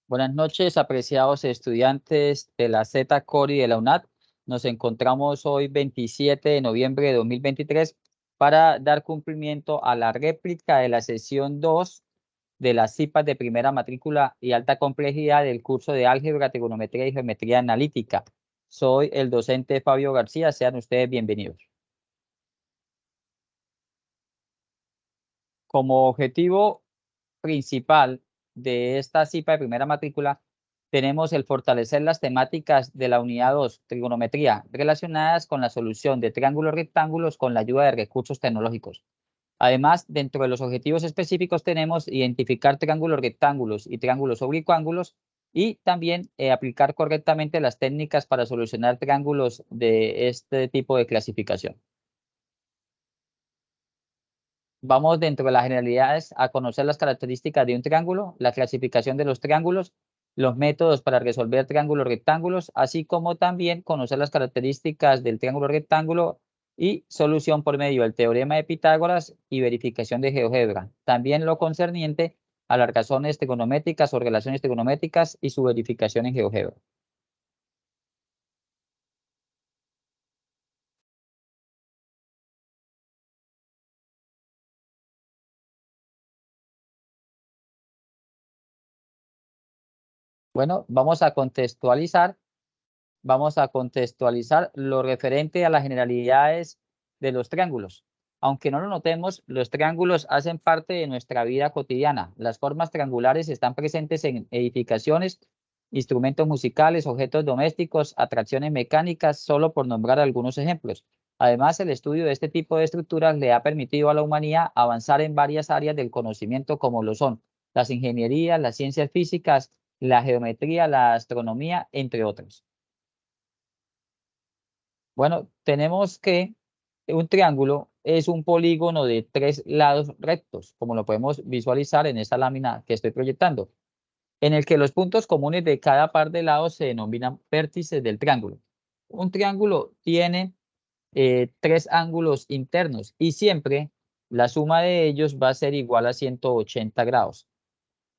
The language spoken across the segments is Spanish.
Buenas noches, apreciados estudiantes de la Z Core y de la UNAD. Nos encontramos hoy 27 de noviembre de 2023 para dar cumplimiento a la réplica de la sesión 2 de las CIPAS de primera matrícula y alta complejidad del curso de álgebra, trigonometría y geometría analítica. Soy el docente Fabio García, sean ustedes bienvenidos. Como objetivo principal de esta CIPA de primera matrícula, tenemos el fortalecer las temáticas de la unidad 2, trigonometría, relacionadas con la solución de triángulos rectángulos con la ayuda de recursos tecnológicos. Además, dentro de los objetivos específicos tenemos identificar triángulos rectángulos y triángulos oblicuángulos y también aplicar correctamente las técnicas para solucionar triángulos de este tipo de clasificación. Vamos dentro de las generalidades a conocer las características de un triángulo, la clasificación de los triángulos, los métodos para resolver triángulos rectángulos, así como también conocer las características del triángulo rectángulo y solución por medio del teorema de Pitágoras y verificación de GeoGebra. También lo concerniente a las razones trigonométricas o relaciones trigonométricas y su verificación en GeoGebra. Bueno, vamos a contextualizar lo referente a las generalidades de los triángulos. Aunque no lo notemos, los triángulos hacen parte de nuestra vida cotidiana. Las formas triangulares están presentes en edificaciones, instrumentos musicales, objetos domésticos, atracciones mecánicas, solo por nombrar algunos ejemplos. Además, el estudio de este tipo de estructuras le ha permitido a la humanidad avanzar en varias áreas del conocimiento como lo son las ingenierías, las ciencias físicas, la geometría, la astronomía, entre otros. Bueno, tenemos que un triángulo es un polígono de 3 lados rectos, como lo podemos visualizar en esta lámina que estoy proyectando, en el que los puntos comunes de cada par de lados se denominan vértices del triángulo. Un triángulo tiene 3 ángulos internos y siempre la suma de ellos va a ser igual a 180 grados.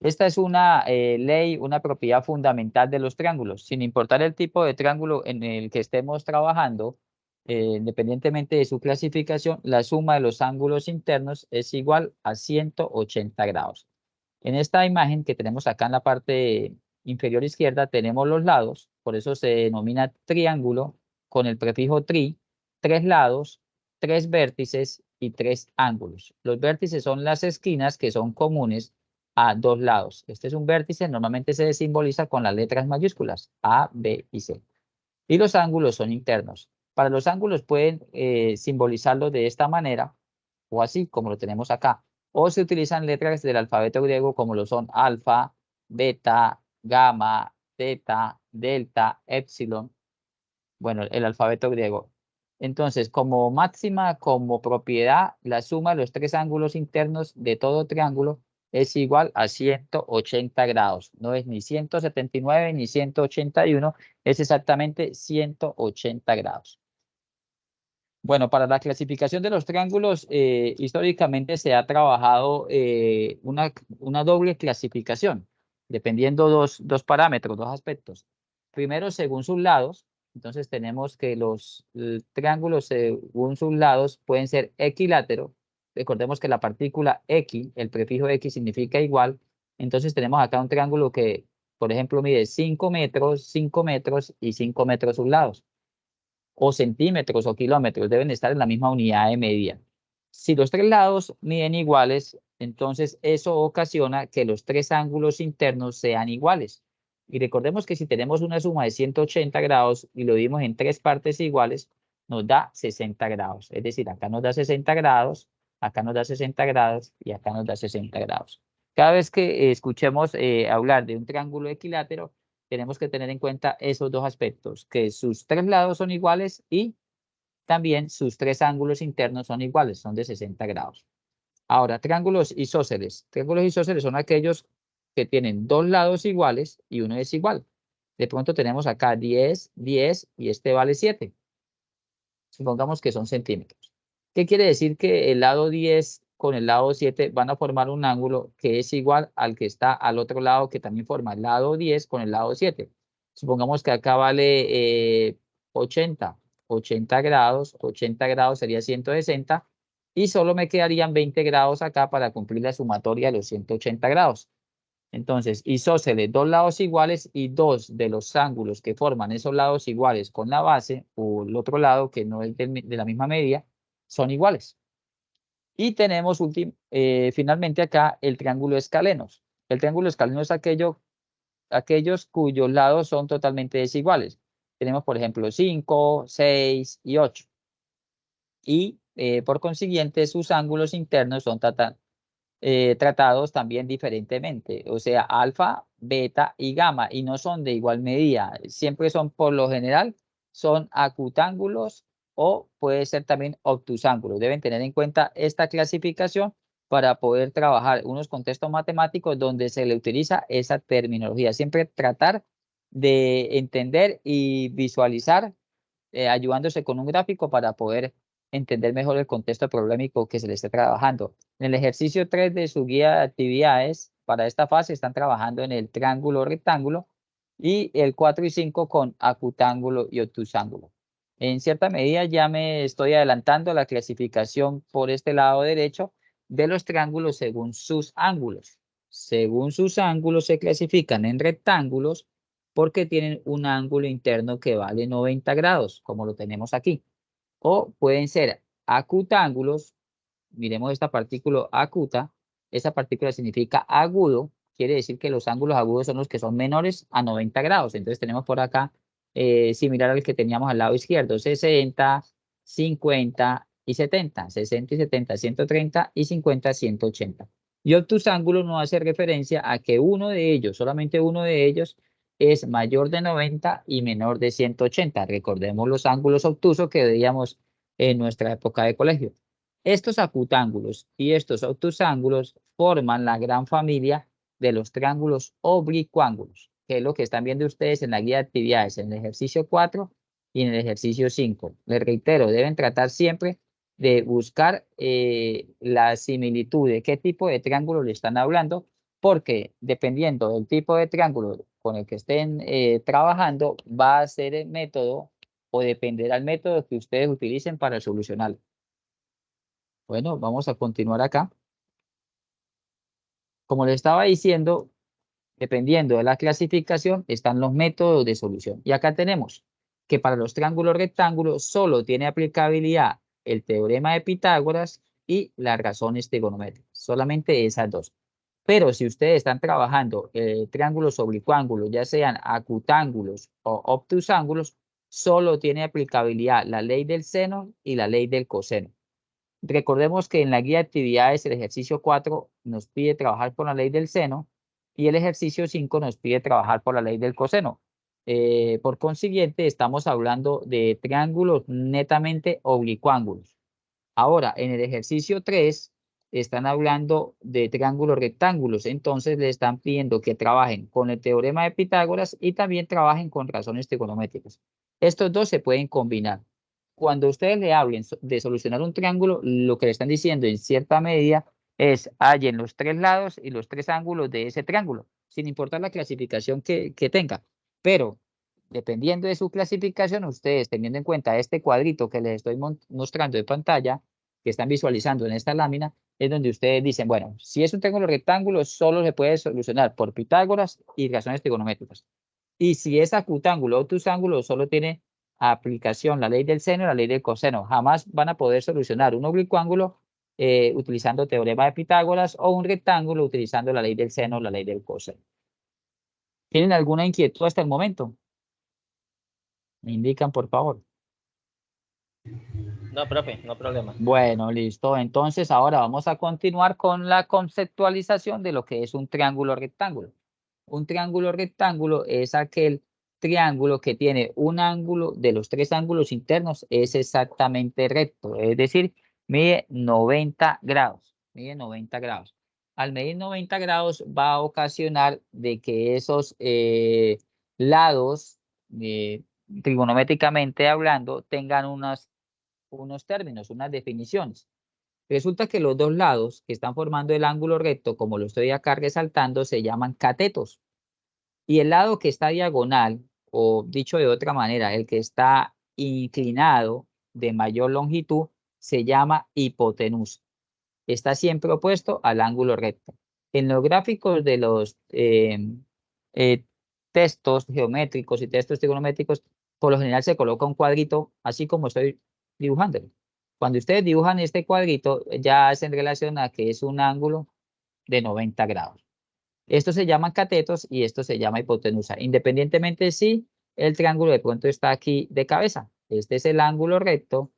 Esta es una ley, una propiedad fundamental de los triángulos. Sin importar el tipo de triángulo en el que estemos trabajando, independientemente de su clasificación, la suma de los ángulos internos es igual a 180 grados. En esta imagen que tenemos acá en la parte inferior izquierda, tenemos los lados, por eso se denomina triángulo con el prefijo tri, 3 lados, 3 vértices y 3 ángulos. Los vértices son las esquinas que son comunes a 2 lados. Este es un vértice, normalmente se simboliza con las letras mayúsculas A, B y C. Y los ángulos son internos. Para los ángulos pueden simbolizarlo de esta manera o así como lo tenemos acá. O se utilizan letras del alfabeto griego como lo son alfa, beta, gamma, teta, delta, epsilon. Bueno, el alfabeto griego. Entonces, como máxima, como propiedad, la suma de los 3 ángulos internos de todo triángulo es igual a 180 grados. No es ni 179 ni 181, es exactamente 180 grados. Bueno, para la clasificación de los triángulos, históricamente se ha trabajado una doble clasificación, dependiendo dos parámetros, dos aspectos. Primero, según sus lados. Entonces tenemos que los triángulos según sus lados pueden ser equiláteros. Recordemos que la partícula X, el prefijo X significa igual. Entonces tenemos acá un triángulo que, por ejemplo, mide 5 metros, 5 metros y 5 metros sus lados. O centímetros o kilómetros deben estar en la misma unidad de medida. Si los 3 lados miden iguales, entonces eso ocasiona que los 3 ángulos internos sean iguales. Y recordemos que si tenemos una suma de 180 grados y lo dividimos en 3 partes iguales, nos da 60 grados. Es decir, acá nos da 60 grados, acá nos da 60 grados y acá nos da 60 grados. Cada vez que escuchemos hablar de un triángulo equilátero, tenemos que tener en cuenta esos dos aspectos, que sus 3 lados son iguales y también sus 3 ángulos internos son iguales, son de 60 grados. Ahora, triángulos isósceles. Triángulos isósceles son aquellos que tienen 2 lados iguales y uno es igual. De pronto tenemos acá 10, 10 y este vale 7. Supongamos que son centímetros. ¿Qué quiere decir que el lado 10 con el lado 7 van a formar un ángulo que es igual al que está al otro lado, que también forma el lado 10 con el lado 7. Supongamos que acá vale 80 grados, 80 grados sería 160, y solo me quedarían 20 grados acá para cumplir la sumatoria de los 180 grados. Entonces, isósceles, dos lados iguales, y dos de los ángulos que forman esos lados iguales con la base o el otro lado que no es de la misma medida son iguales. Y tenemos finalmente acá el triángulo escalenos. El triángulo escaleno es aquellos cuyos lados son totalmente desiguales. Tenemos, por ejemplo, 5, 6 y 8. Y por consiguiente, sus ángulos internos son tratados también diferentemente. O sea, alfa, beta y gamma, y no son de igual medida. Siempre son, por lo general, son acutángulos o puede ser también obtusángulos. Deben tener en cuenta esta clasificación para poder trabajar unos contextos matemáticos donde se le utiliza esa terminología. Siempre tratar de entender y visualizar, ayudándose con un gráfico para poder entender mejor el contexto problemático que se le esté trabajando. En el ejercicio 3 de su guía de actividades para esta fase están trabajando en el triángulo rectángulo, y el 4 y 5 con acutángulo y obtusángulo. En cierta medida ya me estoy adelantando a la clasificación por este lado derecho de los triángulos según sus ángulos. Según sus ángulos se clasifican en rectángulos porque tienen un ángulo interno que vale 90 grados, como lo tenemos aquí. O pueden ser acutángulos. Miremos esta partícula acuta. Esa partícula significa agudo. Quiere decir que los ángulos agudos son los que son menores a 90 grados. Entonces tenemos por acá, similar al que teníamos al lado izquierdo, 60, 50 y 70. 60 y 70, 130 y 50, 180. Y obtus ángulos nos hace referencia a que uno de ellos, solamente uno de ellos, es mayor de 90 y menor de 180. Recordemos los ángulos obtusos que veíamos en nuestra época de colegio. Estos acutángulos y estos obtusángulos forman la gran familia de los triángulos oblicuángulos, que es lo que están viendo ustedes en la guía de actividades, en el ejercicio 4 y en el ejercicio 5. Les reitero, deben tratar siempre de buscar la similitud de qué tipo de triángulo le están hablando, porque dependiendo del tipo de triángulo con el que estén trabajando, va a ser el método o dependerá el método que ustedes utilicen para solucionarlo. Bueno, vamos a continuar acá. Como les estaba diciendo, dependiendo de la clasificación, están los métodos de solución. Y acá tenemos que para los triángulos rectángulos solo tiene aplicabilidad el teorema de Pitágoras y las razones trigonométricas. Solamente esas dos. Pero si ustedes están trabajando triángulos oblicuángulos, ya sean acutángulos o obtusángulos, solo tiene aplicabilidad la ley del seno y la ley del coseno. Recordemos que en la guía de actividades el ejercicio 4 nos pide trabajar por la ley del seno y el ejercicio 5 nos pide trabajar por la ley del coseno. Por consiguiente, estamos hablando de triángulos netamente oblicuángulos. Ahora, en el ejercicio 3 están hablando de triángulos rectángulos, entonces le están pidiendo que trabajen con el teorema de Pitágoras y también trabajen con razones trigonométricas. Estos dos se pueden combinar. Cuando ustedes le hablen de solucionar un triángulo, lo que le están diciendo en cierta medida es hallen los tres lados y los tres ángulos de ese triángulo, sin importar la clasificación que tenga. Pero dependiendo de su clasificación, ustedes teniendo en cuenta este cuadrito que les estoy mostrando de pantalla, que están visualizando en esta lámina, es donde ustedes dicen, bueno, si es un triángulo rectángulo, solo se puede solucionar por Pitágoras y razones trigonométricas. Y si es acutángulo o obtusángulo, solo tiene aplicación la ley del seno y la ley del coseno. Jamás van a poder solucionar un oblicuángulo utilizando teorema de Pitágoras o un rectángulo utilizando la ley del seno o la ley del coseno. ¿Tienen alguna inquietud hasta el momento? Me indican, por favor. No, profe, no problema. Bueno, listo. Entonces ahora vamos a continuar con la conceptualización de lo que es un triángulo rectángulo. Un triángulo rectángulo es aquel triángulo que tiene un ángulo de los tres ángulos internos es exactamente recto, es decir, mide 90 grados. Mide 90 grados. Al medir 90 grados va a ocasionar de que esos lados, trigonométricamente hablando, tengan unos términos, unas definiciones. Resulta que los dos lados que están formando el ángulo recto, como lo estoy acá resaltando, se llaman catetos. Y el lado que está diagonal, o dicho de otra manera, el que está inclinado de mayor longitud, se llama hipotenusa. Está siempre opuesto al ángulo recto. En los gráficos de los eh, textos geométricos y textos trigonométricos, por lo general se coloca un cuadrito, así como estoy dibujándolo. Cuando ustedes dibujan este cuadrito, ya hacen relación a que es un ángulo de 90 grados. Esto se llama catetos y esto se llama hipotenusa, independientemente si el triángulo de pronto está aquí de cabeza. Este es el ángulo recto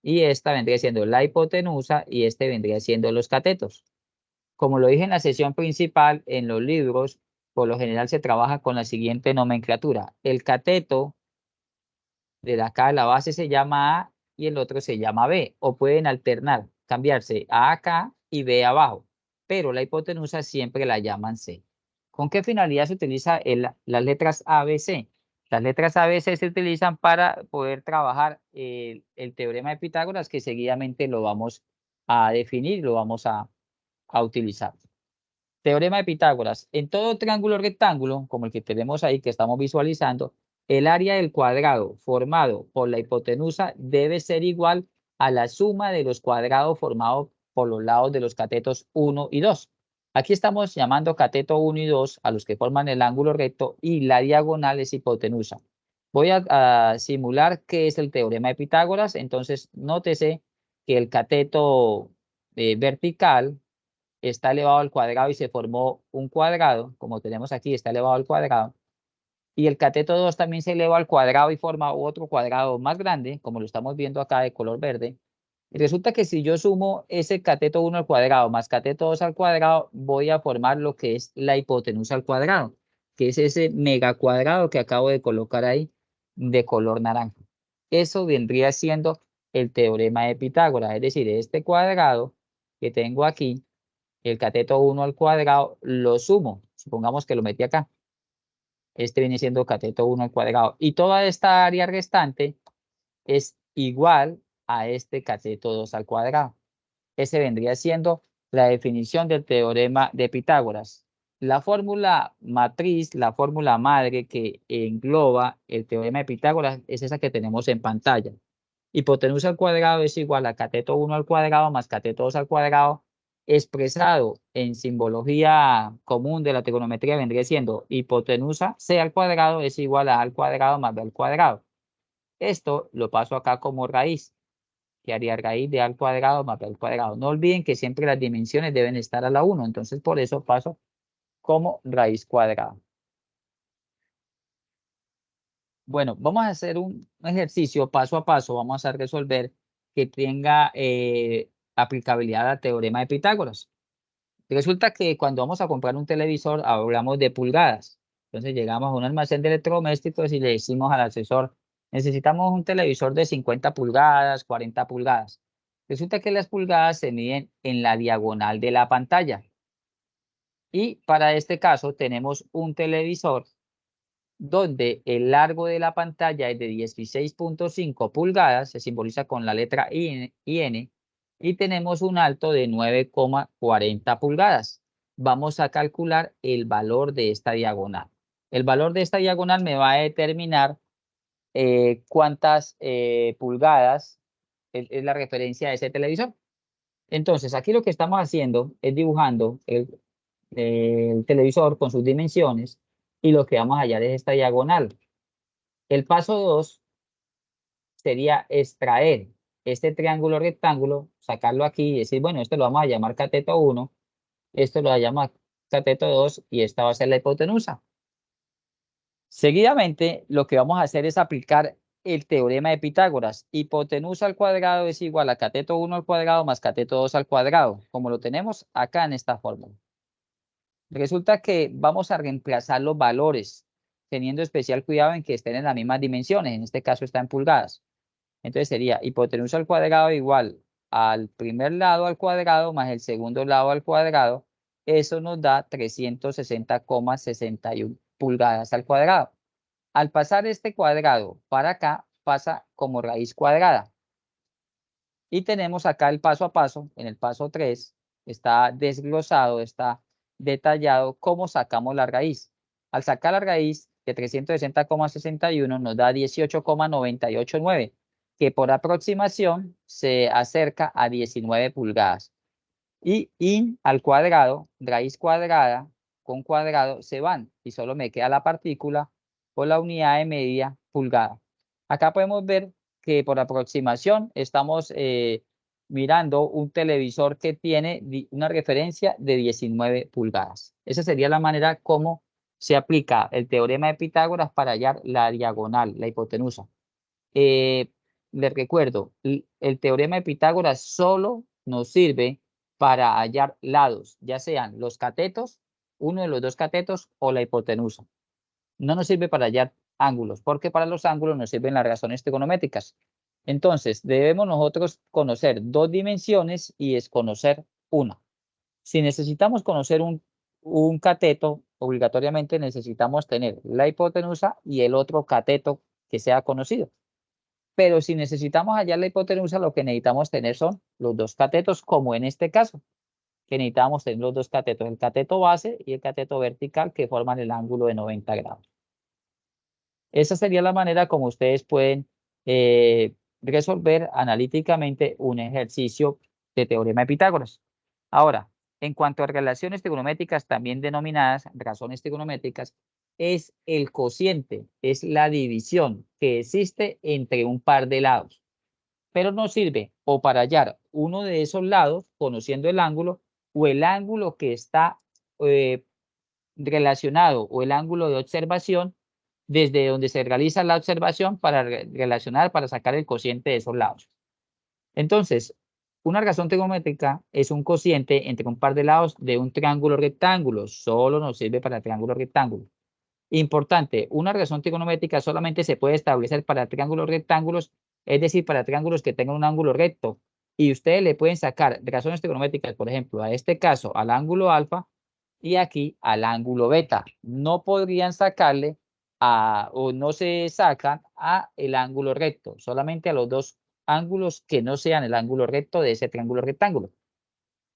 y esta vendría siendo la hipotenusa y este vendría siendo los catetos. Como lo dije en la sesión principal, en los libros, por lo general se trabaja con la siguiente nomenclatura. El cateto de acá la base se llama A y el otro se llama B, o pueden alternar, cambiarse A acá y B abajo, pero la hipotenusa siempre la llaman C. ¿Con qué finalidad se utiliza las letras A, B, C? Las letras A, B, C se utilizan para poder trabajar el teorema de Pitágoras, que seguidamente lo vamos a definir, lo vamos a utilizar. Teorema de Pitágoras. En todo triángulo rectángulo, como el que tenemos ahí, que estamos visualizando, el área del cuadrado formado por la hipotenusa debe ser igual a la suma de los cuadrados formados por los lados de los catetos 1 y 2. Aquí estamos llamando cateto 1 y 2 a los que forman el ángulo recto y la diagonal es hipotenusa. Voy a simular qué es el teorema de Pitágoras. Entonces, nótese que el cateto vertical está elevado al cuadrado y se formó un cuadrado, como tenemos aquí, está elevado al cuadrado. Y el cateto 2 también se eleva al cuadrado y forma otro cuadrado más grande, como lo estamos viendo acá de color verde. Y resulta que si yo sumo ese cateto 1 al cuadrado más cateto 2 al cuadrado, voy a formar lo que es la hipotenusa al cuadrado, que es ese mega cuadrado que acabo de colocar ahí de color naranja. Eso vendría siendo el teorema de Pitágoras, es decir, este cuadrado que tengo aquí, el cateto 1 al cuadrado, lo sumo. Supongamos que lo metí acá. Este viene siendo cateto 1 al cuadrado. Y toda esta área restante es igual a este cateto 2 al cuadrado. Ese vendría siendo la definición del teorema de Pitágoras. La fórmula matriz, la fórmula madre que engloba el teorema de Pitágoras es esa que tenemos en pantalla. Hipotenusa al cuadrado es igual a cateto 1 al cuadrado más cateto 2 al cuadrado, expresado en simbología común de la trigonometría vendría siendo hipotenusa c al cuadrado es igual a al cuadrado más b al cuadrado. Esto lo paso acá como raíz, que haría raíz de a al cuadrado más b al cuadrado. No olviden que siempre las dimensiones deben estar a la 1, entonces por eso paso como raíz cuadrada. Bueno, vamos a hacer un ejercicio paso a paso, vamos a resolver que tenga aplicabilidad al teorema de Pitágoras. Resulta que cuando vamos a comprar un televisor hablamos de pulgadas. Entonces llegamos a un almacén de electrodomésticos y le decimos al asesor, necesitamos un televisor de 50 pulgadas, 40 pulgadas. Resulta que las pulgadas se miden en la diagonal de la pantalla. Y para este caso tenemos un televisor donde el largo de la pantalla es de 16.5 pulgadas, se simboliza con la letra I, N, y tenemos un alto de 9,40 pulgadas. Vamos a calcular el valor de esta diagonal. El valor de esta diagonal me va a determinar cuántas pulgadas es la referencia de ese televisor. Entonces, aquí lo que estamos haciendo es dibujando el televisor con sus dimensiones y lo que vamos a hallar es esta diagonal. El paso 2 sería extraer este triángulo rectángulo, sacarlo aquí y decir, bueno, esto lo vamos a llamar cateto 1, esto lo vamos a llamar cateto 2 y esta va a ser la hipotenusa. Seguidamente, lo que vamos a hacer es aplicar el teorema de Pitágoras. Hipotenusa al cuadrado es igual a cateto 1 al cuadrado más cateto 2 al cuadrado, como lo tenemos acá en esta fórmula. Resulta que vamos a reemplazar los valores, teniendo especial cuidado en que estén en las mismas dimensiones, en este caso está en pulgadas. Entonces sería hipotenusa al cuadrado igual al primer lado al cuadrado más el segundo lado al cuadrado. Eso nos da 360,61 pulgadas al cuadrado. Al pasar este cuadrado para acá, pasa como raíz cuadrada. Y tenemos acá el paso a paso, en el paso 3, está desglosado, está detallado cómo sacamos la raíz. Al sacar la raíz de 360,61 nos da 18,989, que por aproximación se acerca a 19 pulgadas. Y in al cuadrado, raíz cuadrada con cuadrado se van y solo me queda la partícula por la unidad de medida pulgada. Acá podemos ver que por aproximación estamos mirando un televisor que tiene una referencia de 19 pulgadas. Esa sería la manera como se aplica el teorema de Pitágoras para hallar la diagonal, la hipotenusa. Les recuerdo, el teorema de Pitágoras solo nos sirve para hallar lados, ya sean los catetos, uno de los dos catetos o la hipotenusa. No nos sirve para hallar ángulos, porque para los ángulos nos sirven las razones trigonométricas. Entonces, debemos nosotros conocer dos dimensiones y desconocer una. Si necesitamos conocer un cateto, obligatoriamente necesitamos tener la hipotenusa y el otro cateto que sea conocido. Pero si necesitamos hallar la hipotenusa, lo que necesitamos tener son los dos catetos, como en este caso, que necesitamos tener los dos catetos, el cateto base y el cateto vertical, que forman el ángulo de 90 grados. Esa sería la manera como ustedes pueden resolver analíticamente un ejercicio de teorema de Pitágoras. Ahora, en cuanto a relaciones trigonométricas, también denominadas razones trigonométricas, es el cociente, es la división que existe entre un par de lados. Pero nos sirve o para hallar uno de esos lados, conociendo el ángulo, o el ángulo que está relacionado, o el ángulo de observación, desde donde se realiza la observación para relacionar, para sacar el cociente de esos lados. Entonces, una razón trigonométrica es un cociente entre un par de lados de un triángulo rectángulo. Solo nos sirve para el triángulo rectángulo. Importante, una razón trigonométrica solamente se puede establecer para triángulos rectángulos, es decir, para triángulos que tengan un ángulo recto. Y ustedes le pueden sacar razones trigonométricas, por ejemplo, a este caso, al ángulo alfa y aquí al ángulo beta. No podrían sacarle o no se sacan a el ángulo recto, solamente a los dos ángulos que no sean el ángulo recto de ese triángulo rectángulo.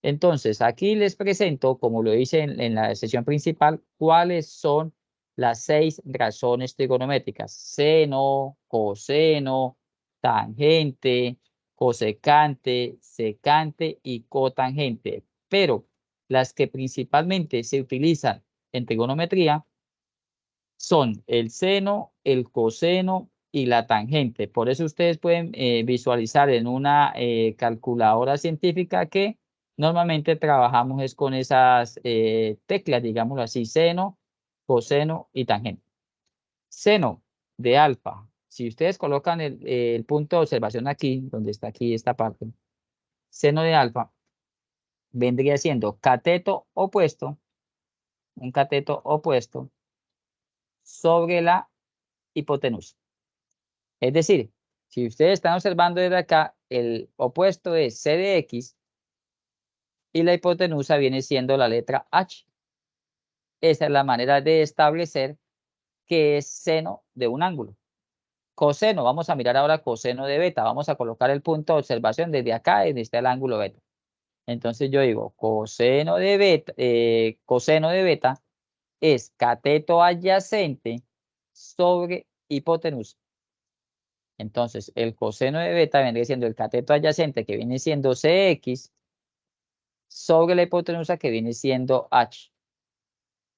Entonces, aquí les presento, como lo hice en la sesión principal, cuáles son las 6 razones trigonométricas: seno, coseno, tangente, cosecante, secante y cotangente. Pero las que principalmente se utilizan en trigonometría son el seno, el coseno y la tangente. Por eso ustedes pueden visualizar en una calculadora científica que normalmente trabajamos es con esas teclas, digámoslo así: seno, coseno y tangente. Seno de alfa. Si ustedes colocan el punto de observación aquí, donde está aquí esta parte, seno de alfa vendría siendo cateto opuesto, un cateto opuesto sobre la hipotenusa. Es decir, si ustedes están observando desde acá, el opuesto es C de X y la hipotenusa viene siendo la letra H. Esa es la manera de establecer qué es seno de un ángulo. Coseno, vamos a mirar ahora coseno de beta. Vamos a colocar el punto de observación desde acá, donde está el ángulo beta. Entonces yo digo coseno de beta es cateto adyacente sobre hipotenusa. Entonces, el coseno de beta vendría siendo el cateto adyacente, que viene siendo CX, sobre la hipotenusa, que viene siendo H.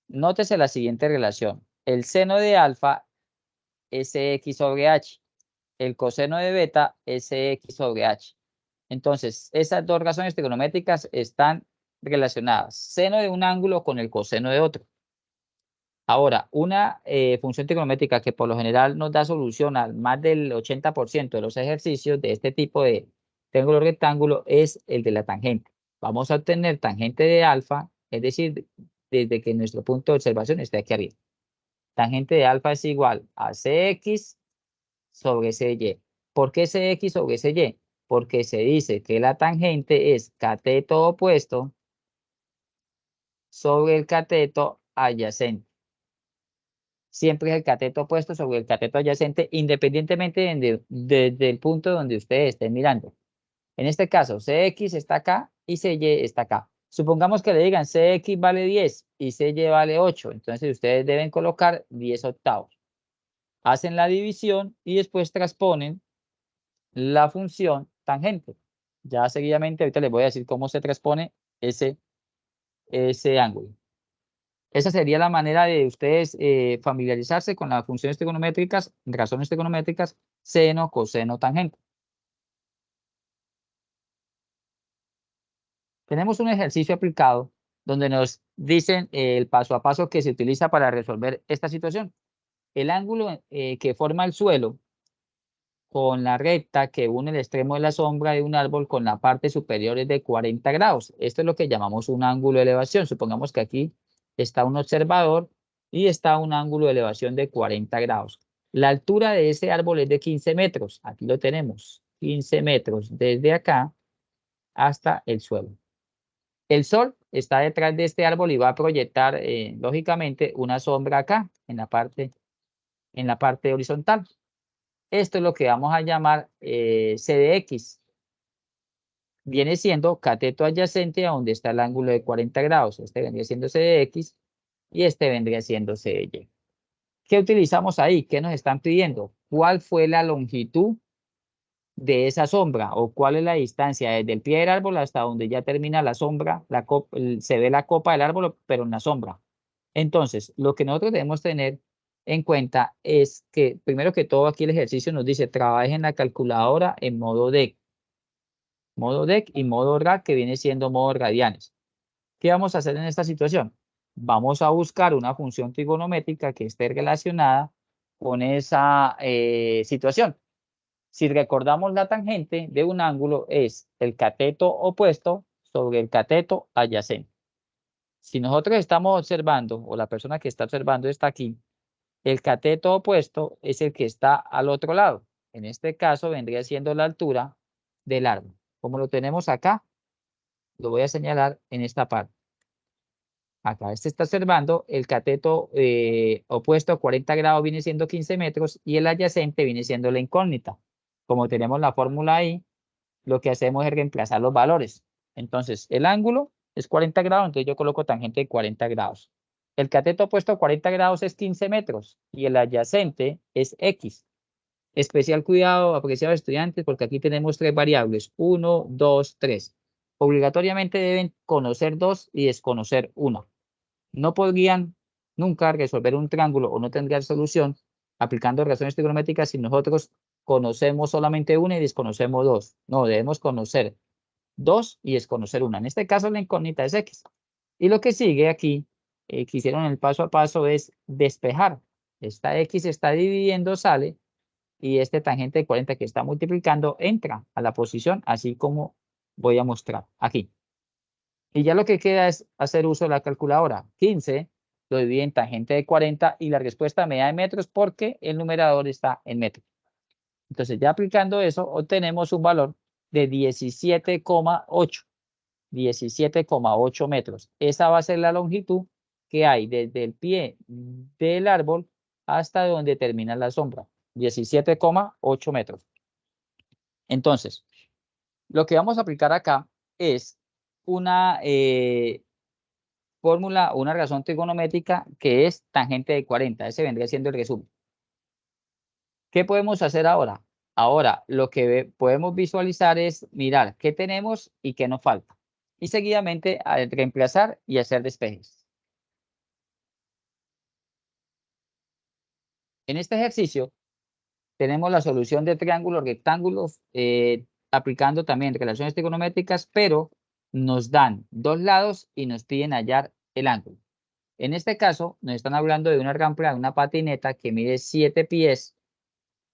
Nótese la siguiente relación. El seno de alfa es CX sobre H. El coseno de beta es CX sobre H. Entonces, esas dos razones trigonométricas están relacionadas. Seno de un ángulo con el coseno de otro. Ahora, una función trigonométrica que por lo general nos da solución a más del 80% de los ejercicios de este tipo de triángulo rectángulo es el de la tangente. Vamos a obtener tangente de alfa, es decir, desde que nuestro punto de observación esté aquí arriba. Tangente de alfa es igual a Cx sobre Cy. ¿Por qué Cx sobre Cy? Porque se dice que la tangente es cateto opuesto sobre el cateto adyacente. Siempre es el cateto opuesto sobre el cateto adyacente, independientemente desde el punto donde ustedes estén mirando. En este caso, CX está acá y CY está acá. Supongamos que le digan CX vale 10 y CY vale 8. Entonces ustedes deben colocar 10 octavos. Hacen la división y después transponen la función tangente. Ya seguidamente, ahorita les voy a decir cómo se transpone ese ángulo. Esa sería la manera de ustedes familiarizarse con las funciones trigonométricas, razones trigonométricas, seno, coseno, tangente. Tenemos un ejercicio aplicado donde nos dicen el paso a paso que se utiliza para resolver esta situación. El ángulo que forma el suelo con la recta que une el extremo de la sombra de un árbol con la parte superior es de 40 grados. Esto es lo que llamamos un ángulo de elevación. Supongamos que aquí está un observador y está un ángulo de elevación de 40 grados. La altura de ese árbol es de 15 metros. Aquí lo tenemos, 15 metros desde acá hasta el suelo. El sol está detrás de este árbol y va a proyectar, lógicamente, una sombra acá en la parte horizontal. Esto es lo que vamos a llamar CDX. Viene siendo cateto adyacente a donde está el ángulo de 40 grados. Este vendría siendo CDX y este vendría siendo CDY. ¿Qué utilizamos ahí? ¿Qué nos están pidiendo? ¿Cuál fue la longitud de esa sombra o cuál es la distancia desde el pie del árbol hasta donde ya termina la sombra, se ve la copa del árbol, pero en la sombra? Entonces, lo que nosotros debemos tener en cuenta es que, primero que todo, aquí el ejercicio nos dice, trabaje en la calculadora en modo DEC. Modo DEC y modo RAD, que viene siendo modo radianes. ¿Qué vamos a hacer en esta situación? Vamos a buscar una función trigonométrica que esté relacionada con esa situación. Si recordamos, la tangente de un ángulo es el cateto opuesto sobre el cateto adyacente. Si nosotros estamos observando, o la persona que está observando está aquí, el cateto opuesto es el que está al otro lado. En este caso vendría siendo la altura del árbol. Como lo tenemos acá, lo voy a señalar en esta parte. Acá este está observando, el cateto opuesto a 40 grados viene siendo 15 metros y el adyacente viene siendo la incógnita. Como tenemos la fórmula ahí, lo que hacemos es reemplazar los valores. Entonces, el ángulo es 40 grados, entonces yo coloco tangente de 40 grados. El cateto opuesto a 40 grados es 15 metros y el adyacente es X. Especial cuidado, apreciados estudiantes, porque aquí tenemos tres variables, 1, 2, 3. Obligatoriamente deben conocer 2 y desconocer 1. No podrían nunca resolver un triángulo o no tendrían solución aplicando relaciones trigonométricas si nosotros conocemos solamente una y desconocemos 2. No, debemos conocer 2 y desconocer 1. En este caso la incógnita es X. Y lo que sigue aquí, que hicieron el paso a paso, es despejar. Esta X está dividiendo, sale, y este tangente de 40 que está multiplicando entra a la posición, así como voy a mostrar aquí. Y ya lo que queda es hacer uso de la calculadora. 15 lo divide en tangente de 40 y la respuesta me da en metros porque el numerador está en metros. Entonces, ya aplicando eso, obtenemos un valor de 17,8. 17,8 metros. Esa va a ser la longitud que hay desde el pie del árbol hasta donde termina la sombra. 17,8 metros. Entonces, lo que vamos a aplicar acá es una fórmula, una razón trigonométrica que es tangente de 40. Ese vendría siendo el resumen. ¿Qué podemos hacer ahora? Ahora lo que podemos visualizar es mirar qué tenemos y qué nos falta. Y seguidamente reemplazar y hacer despejes. En este ejercicio tenemos la solución de triángulos, rectángulos, aplicando también relaciones trigonométricas, pero nos dan dos lados y nos piden hallar el ángulo. En este caso, nos están hablando de una rampa, de una patineta que mide 7 pies.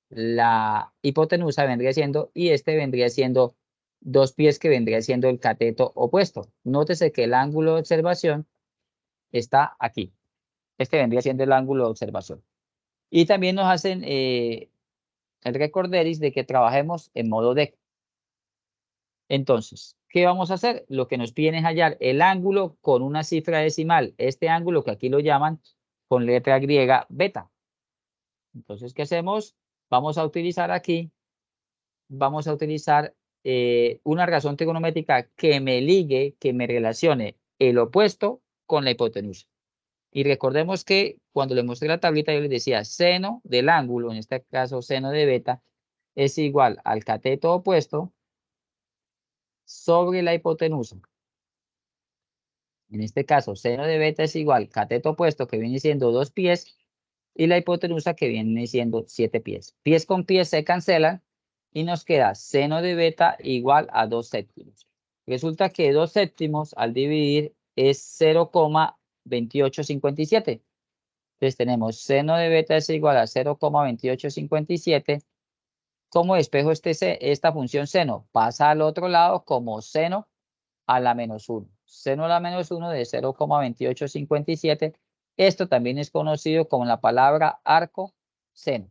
La hipotenusa vendría siendo, y este vendría siendo 2 pies, que vendría siendo el cateto opuesto. Nótese que el ángulo de observación está aquí. Este vendría siendo el ángulo de observación. Y también nos hacen el recorderis de que trabajemos en modo DEC. Entonces, ¿qué vamos a hacer? Lo que nos piden es hallar el ángulo con una cifra decimal. Este ángulo que aquí lo llaman con letra griega beta. Entonces, ¿qué hacemos? Vamos a utilizar aquí, vamos a utilizar una razón trigonométrica que me ligue, que me relacione el opuesto con la hipotenusa. Y recordemos que cuando le mostré la tablita yo les decía seno del ángulo, en este caso seno de beta, es igual al cateto opuesto sobre la hipotenusa. En este caso, seno de beta es igual cateto opuesto, que viene siendo 2 pies, y la hipotenusa, que viene siendo 7 pies. Pies con pies se cancelan y nos queda seno de beta igual a 2 séptimos. Resulta que 2 séptimos al dividir es 0,2857. Entonces tenemos seno de beta es igual a 0,2857. ¿Cómo despejo esta función seno? Pasa al otro lado como seno a la menos 1. Seno a la menos 1 de 0,2857. Esto también es conocido como la palabra arco seno.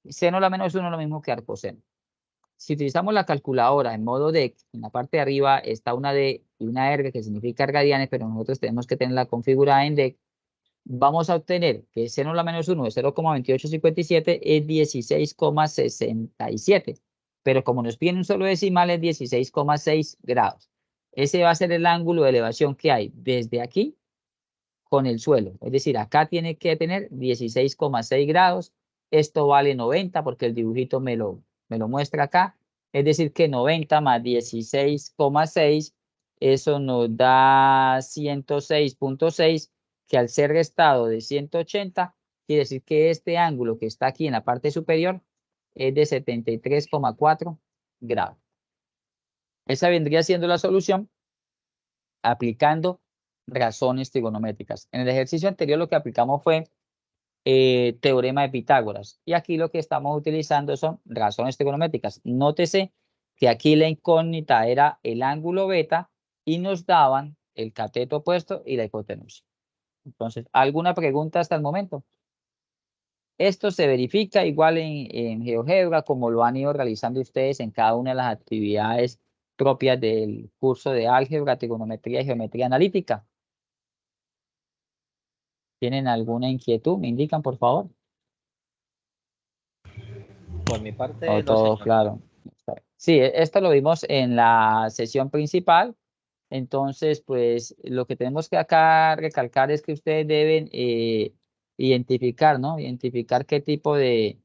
Seno a la menos 1 es lo mismo que arco seno. Si utilizamos la calculadora en modo DEC, en la parte de arriba está una D y una R que significa radianes, pero nosotros tenemos que tenerla configurada en DEC. Vamos a obtener que seno a la menos 1 de 0,2857 es 16,67. Pero como nos piden un solo decimal es 16,6 grados. Ese va a ser el ángulo de elevación que hay desde aquí con el suelo. Es decir, acá tiene que tener 16,6 grados. Esto vale 90 porque el dibujito me lo muestra acá. Es decir, que 90 más 16,6, eso nos da 106,6, que al ser restado de 180, quiere decir que este ángulo que está aquí en la parte superior es de 73,4 grados. Esa vendría siendo la solución aplicando razones trigonométricas. En el ejercicio anterior lo que aplicamos fue teorema de Pitágoras, y aquí lo que estamos utilizando son razones trigonométricas. Nótese que aquí la incógnita era el ángulo beta y nos daban el cateto opuesto y la hipotenusa. Entonces, ¿alguna pregunta hasta el momento? Esto se verifica igual en GeoGebra, como lo han ido realizando ustedes en cada una de las actividades propias del curso de álgebra, trigonometría y geometría analítica. ¿Tienen alguna inquietud? ¿Me indican, por favor? Por mi parte, O no, todo señor. claro. Sí, esto lo vimos en la sesión principal. Entonces, pues lo que tenemos que acá recalcar es que ustedes deben identificar, ¿no? Identificar qué tipo de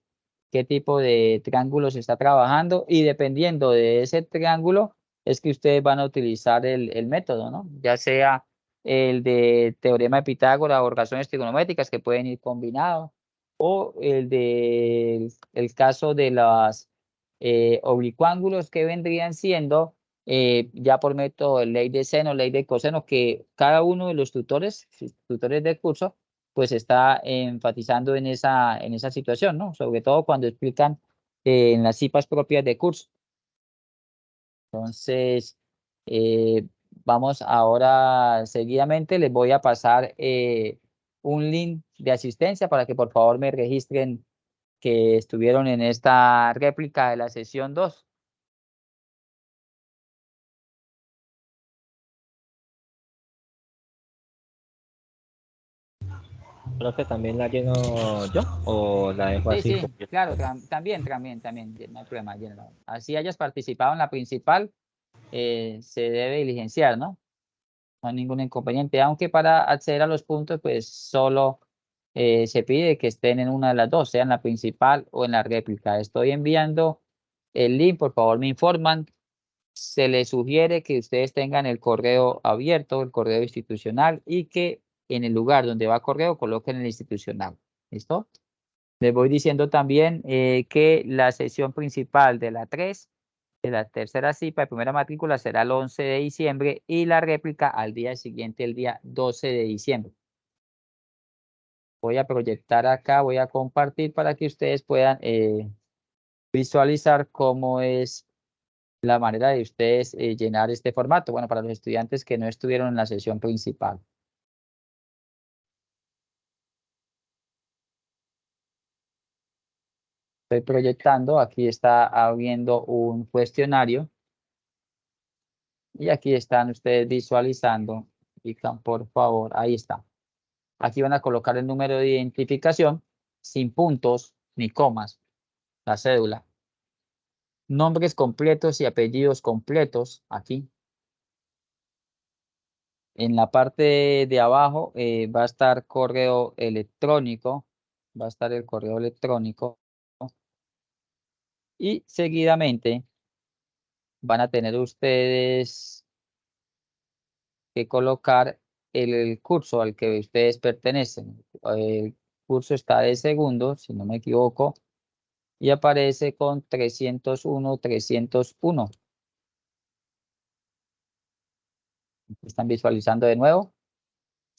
triángulo se está trabajando, y dependiendo de ese triángulo es que ustedes van a utilizar el método, ¿no? Ya sea el de teorema de Pitágoras o razones trigonométricas, que pueden ir combinados, o el caso de las oblicuángulos, que vendrían siendo ya por método de ley de seno, ley de coseno, que cada uno de los tutores del curso pues está enfatizando en esa situación, ¿no? Sobre todo cuando explican en las cipas propias de curso. Entonces, vamos ahora seguidamente, les voy a pasar un link de asistencia para que por favor me registren que estuvieron en esta réplica de la sesión 2. Profe, ¿también la lleno yo o la dejo Sí, así? sí, claro, también, no hay problema, llénalo. Así hayas participado en la principal, se debe diligenciar, ¿no? No hay ningún inconveniente, aunque para acceder a los puntos, pues solo se pide que estén en una de las dos, sea en la principal o en la réplica. Estoy enviando el link, por favor me informan. Se les sugiere que ustedes tengan el correo abierto, el correo institucional, y que en el lugar donde va correo coloquen el institucional. ¿Listo? Les voy diciendo también que la sesión principal de la 3, de la tercera cipa de primera matrícula, será el 11 de diciembre y la réplica al día siguiente, el día 12 de diciembre. Voy a proyectar acá, voy a compartir para que ustedes puedan visualizar cómo es la manera de ustedes llenar este formato. Bueno, para los estudiantes que no estuvieron en la sesión principal. Estoy proyectando, aquí está habiendo un cuestionario y aquí están ustedes visualizando. Pican, por favor, ahí está. Aquí van a colocar el número de identificación sin puntos ni comas, la cédula. nombres completos y apellidos completos aquí. En la parte de abajo va a estar correo electrónico, va a estar el correo electrónico y seguidamente van a tener ustedes que colocar el curso al que ustedes pertenecen. El curso está de segundo, si no me equivoco, y aparece con 301, 301. Están visualizando de nuevo.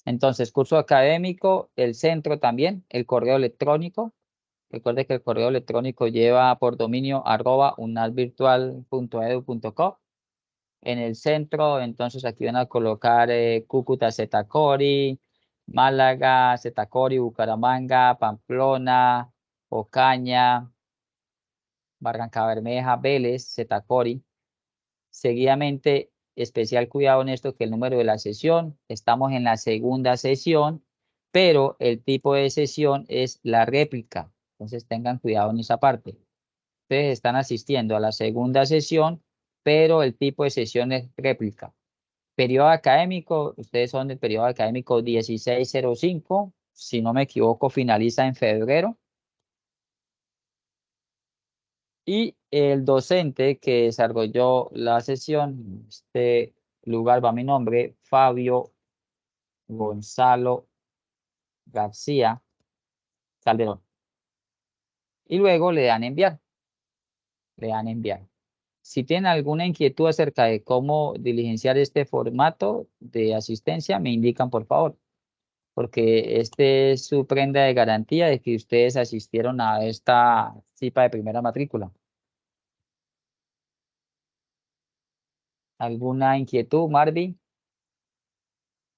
Entonces, curso académico, el centro también, el correo electrónico. Recuerde que el correo electrónico lleva por dominio @unalvirtual.edu.co. En el centro, entonces aquí van a colocar Cúcuta, Zetacori, Málaga, Zetacori, Bucaramanga, Pamplona, Ocaña, Barrancabermeja, Vélez, Zetacori. Seguidamente, especial cuidado en esto, que el número de la sesión, estamos en la segunda sesión, pero el tipo de sesión es la réplica. Entonces tengan cuidado en esa parte. Ustedes están asistiendo a la segunda sesión, pero el tipo de sesión es réplica. Periodo académico, ustedes son del periodo académico 1605, si no me equivoco, finaliza en febrero. Y el docente que desarrolló la sesión, en este lugar va mi nombre, Fabio Gonzalo García Calderón. Y luego le dan enviar, le dan enviar. Si tienen alguna inquietud acerca de cómo diligenciar este formato de asistencia, me indican por favor, porque este es su prenda de garantía de que ustedes asistieron a esta cita de primera matrícula. ¿Alguna inquietud, Marvin,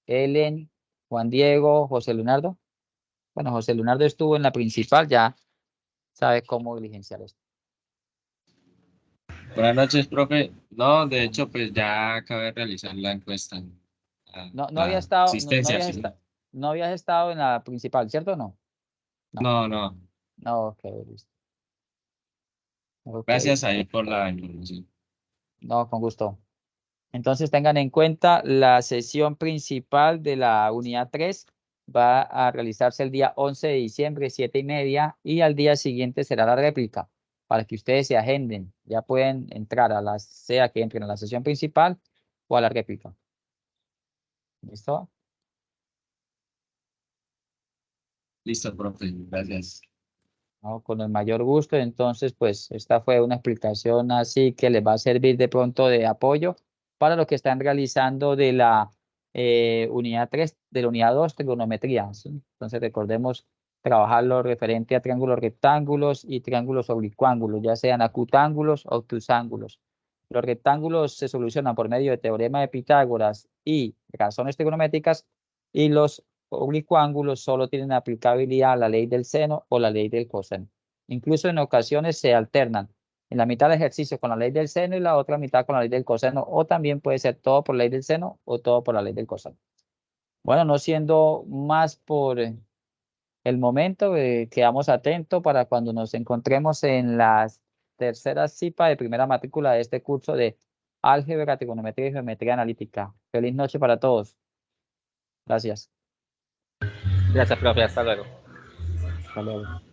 Ellen, Juan Diego, José Leonardo? Bueno, José Leonardo estuvo en la principal, ya sabe cómo diligenciar esto. Buenas noches, profe. No, de hecho, pues ya acabé de realizar la encuesta. No, La asistencia, sí. no habías estado en la principal, ¿cierto o no? No, No, no. no, ok, listo. Ok, Gracias ahí por la información. no, con gusto. Entonces tengan en cuenta la sesión principal de la unidad 3 va a realizarse el día 11 de diciembre, 7:30, y al día siguiente será la réplica para que ustedes se agenden. Ya pueden entrar sea que entren a la sesión principal o a la réplica. ¿Listo? Listo, profe. Gracias. No, con el mayor gusto. Entonces, pues esta fue una explicación así que les va a servir de pronto de apoyo para lo que están realizando de la unidad 3, de la unidad 2, trigonometría, ¿sí? Entonces, recordemos trabajar lo referente a triángulos rectángulos y triángulos oblicuángulos, ya sean acutángulos o obtusángulos. Los rectángulos se solucionan por medio de teorema de Pitágoras y razones trigonométricas, y los oblicuángulos solo tienen aplicabilidad a la ley del seno o la ley del coseno. Incluso en ocasiones se alternan. En la mitad del ejercicio con la ley del seno y la otra mitad con la ley del coseno, o también puede ser todo por la ley del seno o todo por la ley del coseno. Bueno, no siendo más por el momento, quedamos atentos para cuando nos encontremos en la tercera cita de primera matrícula de este curso de álgebra, trigonometría y geometría analítica. Feliz noche para todos. Gracias. Gracias, profe. Hasta luego. Hasta luego.